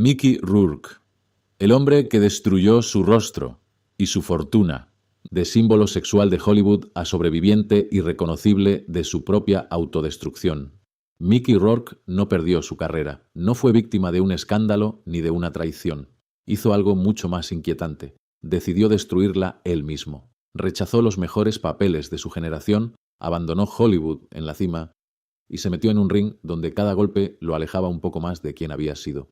Mickey Rourke, el hombre que destruyó su rostro y su fortuna, de símbolo sexual de Hollywood a sobreviviente irreconocible de su propia autodestrucción. Mickey Rourke no perdió su carrera, no fue víctima de un escándalo ni de una traición. Hizo algo mucho más inquietante. Decidió destruirla él mismo. Rechazó los mejores papeles de su generación, abandonó Hollywood en la cima y se metió en un ring donde cada golpe lo alejaba un poco más de quien había sido.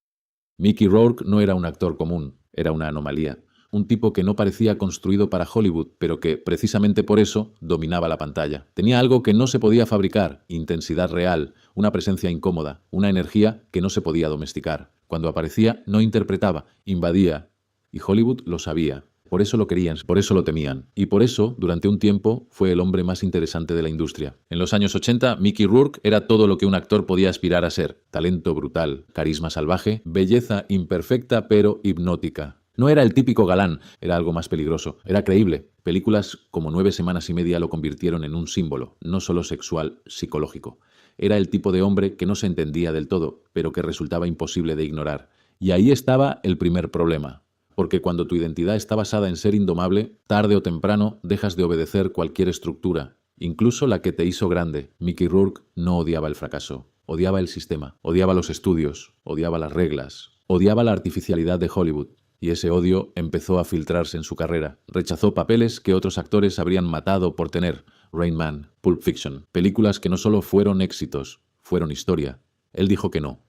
Mickey Rourke no era un actor común, era una anomalía. Un tipo que no parecía construido para Hollywood, pero que, precisamente por eso, dominaba la pantalla. Tenía algo que no se podía fabricar, intensidad real, una presencia incómoda, una energía que no se podía domesticar. Cuando aparecía, no interpretaba, invadía. Y Hollywood lo sabía. Por eso lo querían, por eso lo temían. Y por eso, durante un tiempo, fue el hombre más interesante de la industria. En los años 80, Mickey Rourke era todo lo que un actor podía aspirar a ser. Talento brutal, carisma salvaje, belleza imperfecta pero hipnótica. No era el típico galán, era algo más peligroso. Era creíble. Películas como 9 semanas y media lo convirtieron en un símbolo, no solo sexual, psicológico. Era el tipo de hombre que no se entendía del todo, pero que resultaba imposible de ignorar. Y ahí estaba el primer problema. Porque cuando tu identidad está basada en ser indomable, tarde o temprano dejas de obedecer cualquier estructura, incluso la que te hizo grande. Mickey Rourke no odiaba el fracaso, odiaba el sistema, odiaba los estudios, odiaba las reglas, odiaba la artificialidad de Hollywood. Y ese odio empezó a filtrarse en su carrera. Rechazó papeles que otros actores habrían matado por tener. Rain Man, Pulp Fiction, películas que no solo fueron éxitos, fueron historia. Él dijo que no.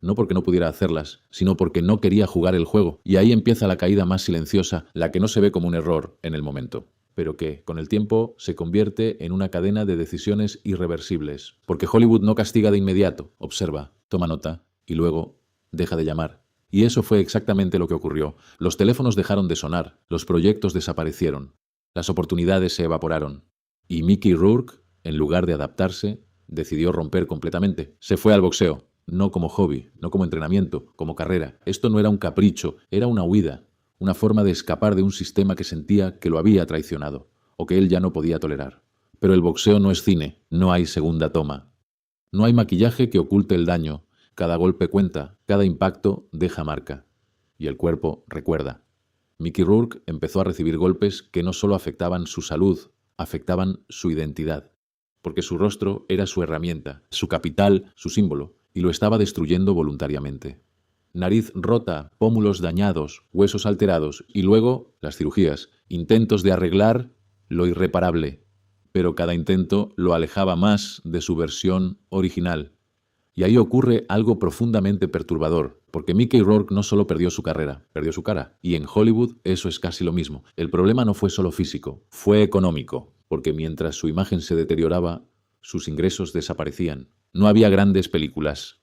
No porque no pudiera hacerlas, sino porque no quería jugar el juego. Y ahí empieza la caída más silenciosa, la que no se ve como un error en el momento, pero que, con el tiempo, se convierte en una cadena de decisiones irreversibles. Porque Hollywood no castiga de inmediato, observa, toma nota y luego deja de llamar. Y eso fue exactamente lo que ocurrió. Los teléfonos dejaron de sonar, los proyectos desaparecieron, las oportunidades se evaporaron. Y Mickey Rourke, en lugar de adaptarse, decidió romper completamente. Se fue al boxeo. No como hobby, no como entrenamiento, como carrera. Esto no era un capricho, era una huida, una forma de escapar de un sistema que sentía que lo había traicionado, o que él ya no podía tolerar. Pero el boxeo no es cine, no hay segunda toma. No hay maquillaje que oculte el daño, cada golpe cuenta, cada impacto deja marca. Y el cuerpo recuerda. Mickey Rourke empezó a recibir golpes que no solo afectaban su salud, afectaban su identidad. Porque su rostro era su herramienta, su capital, su símbolo, y lo estaba destruyendo voluntariamente. Nariz rota, pómulos dañados, huesos alterados y luego las cirugías, intentos de arreglar lo irreparable. Pero cada intento lo alejaba más de su versión original. Y ahí ocurre algo profundamente perturbador, porque Mickey Rourke no solo perdió su carrera, perdió su cara. Y en Hollywood eso es casi lo mismo. El problema no fue solo físico, fue económico, porque mientras su imagen se deterioraba, sus ingresos desaparecían. No había grandes películas,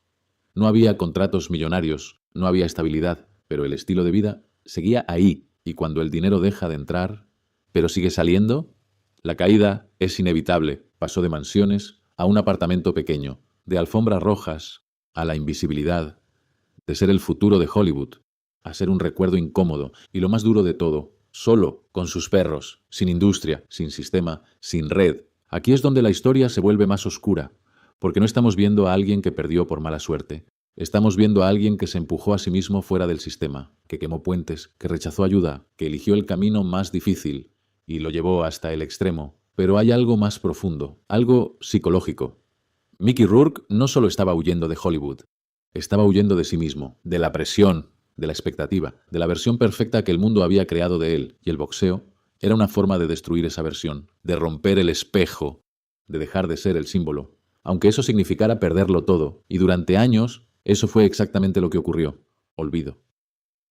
no había contratos millonarios, no había estabilidad, pero el estilo de vida seguía ahí, y cuando el dinero deja de entrar, pero sigue saliendo, la caída es inevitable. Pasó de mansiones a un apartamento pequeño, de alfombras rojas a la invisibilidad, de ser el futuro de Hollywood, a ser un recuerdo incómodo, y lo más duro de todo, solo, con sus perros, sin industria, sin sistema, sin red. Aquí es donde la historia se vuelve más oscura, porque no estamos viendo a alguien que perdió por mala suerte. Estamos viendo a alguien que se empujó a sí mismo fuera del sistema, que quemó puentes, que rechazó ayuda, que eligió el camino más difícil y lo llevó hasta el extremo. Pero hay algo más profundo, algo psicológico. Mickey Rourke no solo estaba huyendo de Hollywood, estaba huyendo de sí mismo, de la presión, de la expectativa, de la versión perfecta que el mundo había creado de él, y el boxeo era una forma de destruir esa versión, de romper el espejo, de dejar de ser el símbolo. Aunque eso significara perderlo todo, y durante años eso fue exactamente lo que ocurrió. Olvido.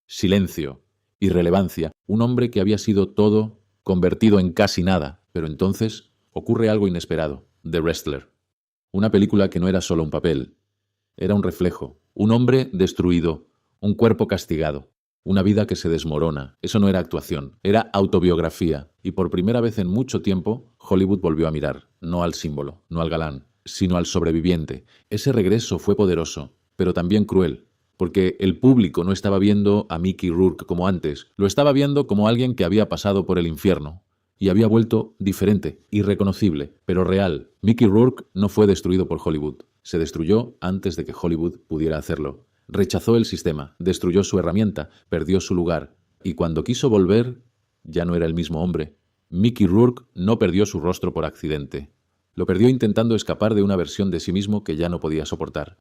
Silencio. Irrelevancia. Un hombre que había sido todo, convertido en casi nada. Pero entonces ocurre algo inesperado. The Wrestler. Una película que no era solo un papel. Era un reflejo. Un hombre destruido. Un cuerpo castigado. Una vida que se desmorona. Eso no era actuación. Era autobiografía. Y por primera vez en mucho tiempo, Hollywood volvió a mirar. No al símbolo, no al galán, sino al sobreviviente. Ese regreso fue poderoso, pero también cruel, porque el público no estaba viendo a Mickey Rourke como antes, lo estaba viendo como alguien que había pasado por el infierno y había vuelto diferente, irreconocible, pero real. Mickey Rourke no fue destruido por Hollywood, se destruyó antes de que Hollywood pudiera hacerlo. Rechazó el sistema, destruyó su herramienta, perdió su lugar, y cuando quiso volver, ya no era el mismo hombre. Mickey Rourke no perdió su rostro por accidente. Lo perdió intentando escapar de una versión de sí mismo que ya no podía soportar.